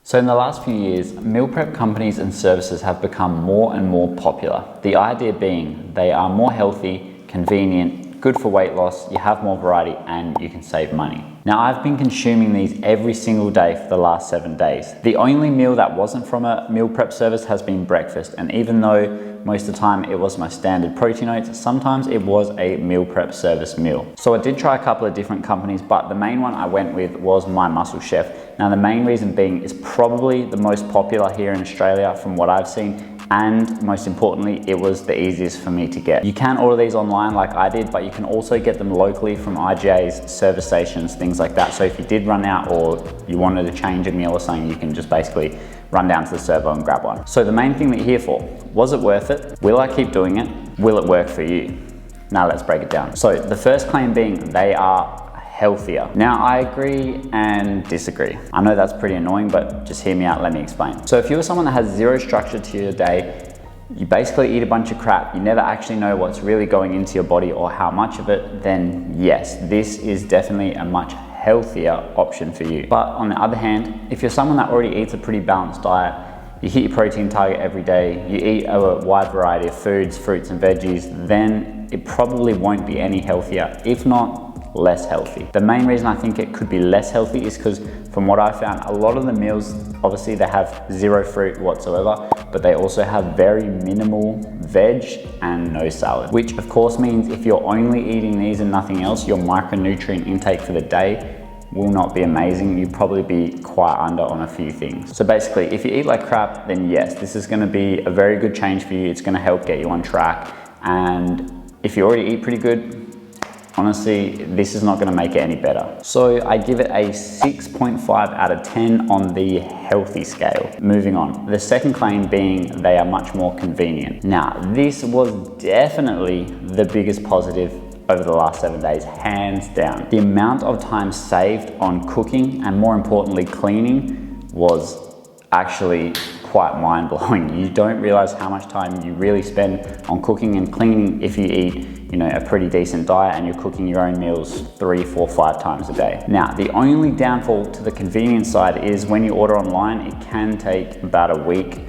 So in the last few years, meal prep companies and services have become more and more popular. The idea being they are more healthy, convenient, good for weight loss, you have more variety, and you can save money. Now, I've been consuming these every single day for the last 7 days. The only meal that wasn't from a meal prep service has been breakfast, and even though most of the time it was my standard protein oats, sometimes it was a meal prep service meal. So I did try a couple of different companies, but the main one I went with was My Muscle Chef. Now, the main reason being it's probably the most popular here in Australia from what I've seen, and most importantly, it was the easiest for me to get. You can order these online like I did, but you can also get them locally from IGAs, service stations, things like that. So if you did run out or you wanted to change a meal or something, you can just basically run down to the servo and grab one. So the main thing that you're here for, was it worth it? Will I keep doing it? Will it work for you? Now let's break it down. So the first claim being they are healthier. Now, I agree and disagree. I know that's pretty annoying, but just hear me out, let me explain. So if you're someone that has zero structure to your day, you basically eat a bunch of crap, you never actually know what's really going into your body or how much of it, then yes, this is definitely a much healthier option for you. But on the other hand, if you're someone that already eats a pretty balanced diet, you hit your protein target every day, you eat a wide variety of foods, fruits and veggies, then it probably won't be any healthier, if not less healthy. The main reason I think it could be less healthy is because from what I found, a lot of the meals, obviously they have zero fruit whatsoever, but they also have very minimal veg and no salad, which of course means if you're only eating these and nothing else, your micronutrient intake for the day will not be amazing. You'll probably be quite under on a few things. So basically, if you eat like crap, then yes, this is gonna be a very good change for you. It's gonna help get you on track. And if you already eat pretty good, honestly, this is not gonna make it any better. So I give it a 6.5 out of 10 on the healthy scale. Moving on, the second claim being they are much more convenient. Now, this was definitely the biggest positive over the last 7 days, hands down. The amount of time saved on cooking and more importantly, cleaning was actually quite mind-blowing. You don't realize how much time you really spend on cooking and cleaning if you eat a pretty decent diet and you're cooking your own meals 3, 4, 5 times a day. Now, the only downfall to the convenience side is when you order online, it can take about a week,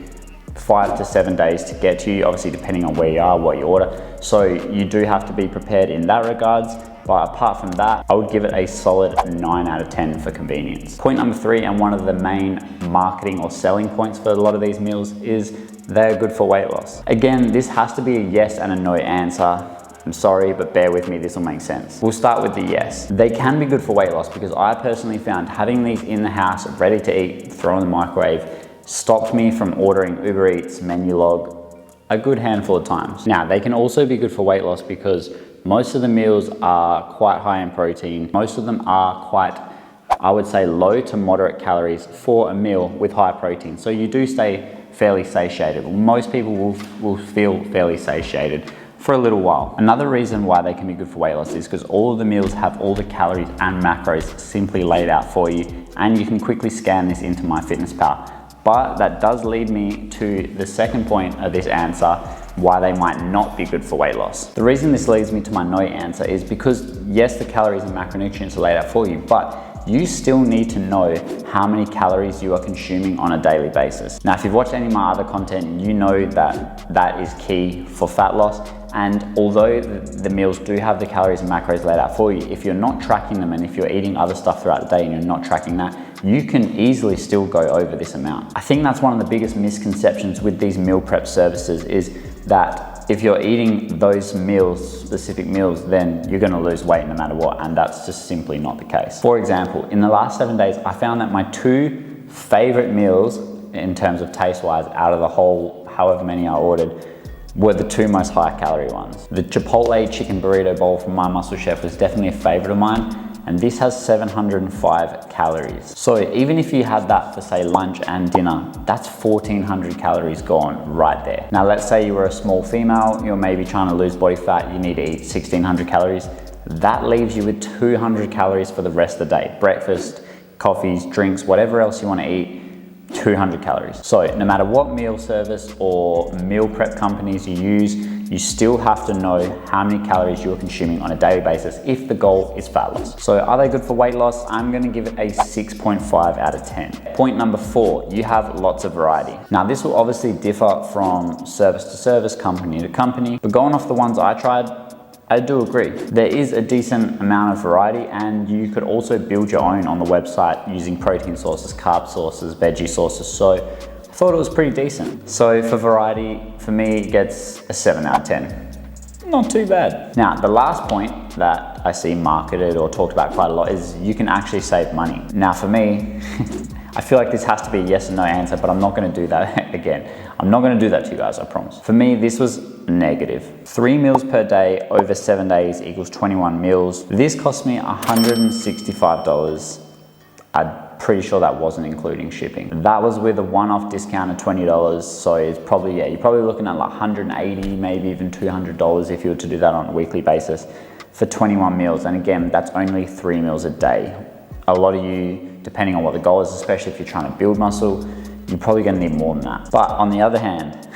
5 to 7 days to get to you, obviously depending on where you are, what you order. So you do have to be prepared in that regards. But apart from that, I would give it a solid 9 out of 10 for convenience. Point number 3, and one of the main marketing or selling points for a lot of these meals is they're good for weight loss. Again, this has to be a yes and a no answer. I'm sorry, but bear with me, this will make sense. We'll start with the yes. They can be good for weight loss because I personally found having these in the house, ready to eat, throw in the microwave, stopped me from ordering Uber Eats, Menulog a good handful of times. Now, they can also be good for weight loss because most of the meals are quite high in protein. Most of them are quite, I would say, low to moderate calories for a meal with high protein. So you do stay fairly satiated. Most people will feel fairly satiated for a little while. Another reason why they can be good for weight loss is because all of the meals have all the calories and macros simply laid out for you, and you can quickly scan this into MyFitnessPal. But that does lead me to the second point of this answer, why they might not be good for weight loss. The reason this leads me to my no answer is because yes, the calories and macronutrients are laid out for you, but you still need to know how many calories you are consuming on a daily basis. Now, if you've watched any of my other content, you know that that is key for fat loss. And although the meals do have the calories and macros laid out for you, if you're not tracking them and if you're eating other stuff throughout the day and you're not tracking that, you can easily still go over this amount. I think that's one of the biggest misconceptions with these meal prep services is that if you're eating those meals, specific meals, then you're gonna lose weight no matter what, and that's just simply not the case. For example, in the last 7 days, I found that my 2 favorite meals in terms of taste-wise out of the whole however many I ordered were the 2 most high calorie ones. The Chipotle chicken burrito bowl from My Muscle Chef was definitely a favorite of mine, and this has 705 calories. So even if you had that for say lunch and dinner, that's 1,400 calories gone right there. Now let's say you were a small female, you're maybe trying to lose body fat, you need to eat 1,600 calories. That leaves you with 200 calories for the rest of the day. Breakfast, coffees, drinks, whatever else you want to eat, 200 calories. So no matter what meal service or meal prep companies you use, you still have to know how many calories you're consuming on a daily basis if the goal is fat loss. So are they good for weight loss? I'm gonna give it a 6.5 out of 10. Point number 4, you have lots of variety. Now this will obviously differ from service to service, company to company, but going off the ones I tried, I do agree. There is a decent amount of variety, and you could also build your own on the website using protein sources, carb sources, veggie sources. So I thought it was pretty decent. So for variety, for me, it gets a 7 out of 10. Not too bad. Now, the last point that I see marketed or talked about quite a lot is you can actually save money. Now for me, I feel like this has to be a yes or no answer, but I'm not gonna do that again. I'm not gonna do that to you guys, I promise. For me, this was negative. 3 meals per day over 7 days equals 21 meals. This cost me $165. I'm pretty sure that wasn't including shipping. That was with a one-off discount of $20. So it's probably, you're probably looking at like $180, maybe even $200 if you were to do that on a weekly basis for 21 meals. And again, that's only 3 meals a day. A lot of you, depending on what the goal is, especially if you're trying to build muscle, you're probably gonna need more than that. But on the other hand,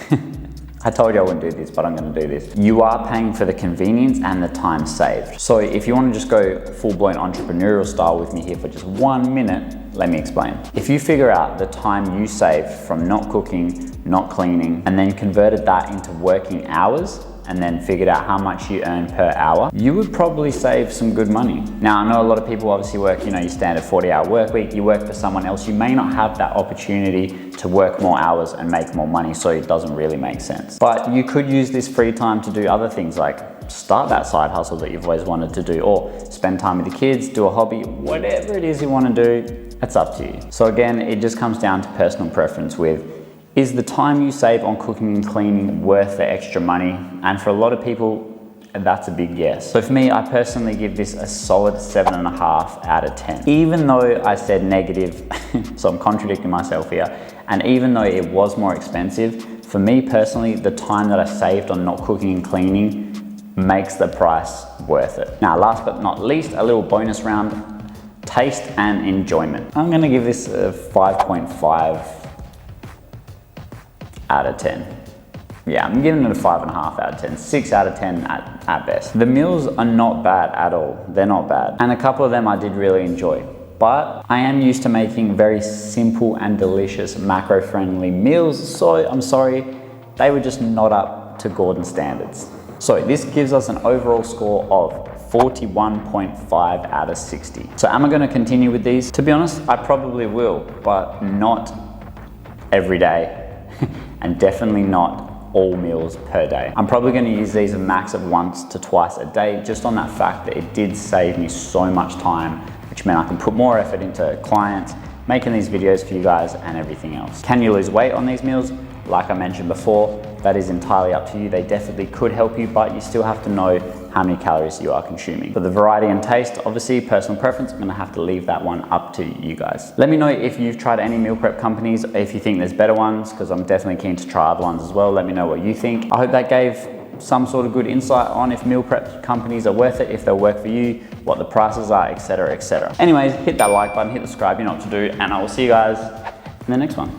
I told you I wouldn't do this, but I'm gonna do this. You are paying for the convenience and the time saved. So if you wanna just go full-blown entrepreneurial style with me here for just 1 minute, let me explain. If you figure out the time you saved from not cooking, not cleaning, and then converted that into working hours, and then figured out how much you earn per hour, you would probably save some good money. Now, I know a lot of people obviously work, your standard 40-hour work week, you work for someone else, you may not have that opportunity to work more hours and make more money, so it doesn't really make sense. But you could use this free time to do other things like start that side hustle that you've always wanted to do, or spend time with the kids, do a hobby, whatever it is you want to do, it's up to you. So again, it just comes down to personal preference with, is the time you save on cooking and cleaning worth the extra money? And for a lot of people, that's a big yes. So for me, I personally give this a solid 7.5 out of 10. Even though I said negative, so I'm contradicting myself here, and even though it was more expensive, for me personally, the time that I saved on not cooking and cleaning makes the price worth it. Now, last but not least, a little bonus round, taste and enjoyment. I'm gonna give this a 5.5 out of 10. Yeah, I'm giving it a 5.5 out of 10, 6 out of 10 at best. The meals are not bad at all. They're not bad. And a couple of them I did really enjoy. But I am used to making very simple and delicious macro-friendly meals, so I'm sorry, they were just not up to Gordon standards. So this gives us an overall score of 41.5 out of 60. So am I gonna continue with these? To be honest, I probably will, but not every day. And definitely not all meals per day. I'm probably gonna use these a max of once to twice a day, just on that fact that it did save me so much time, which meant I can put more effort into clients, making these videos for you guys and everything else. Can you lose weight on these meals? Like I mentioned before, that is entirely up to you. They definitely could help you, but you still have to know how many calories you are consuming. For the variety and taste, obviously personal preference, I'm gonna have to leave that one up to you guys. Let me know if you've tried any meal prep companies, if you think there's better ones, because I'm definitely keen to try other ones as well. Let me know what you think. I hope that gave some sort of good insight on if meal prep companies are worth it, if they'll work for you, what the prices are, etc., etc. Anyways, hit that like button, hit the subscribe, you know what to do, and I will see you guys in the next one.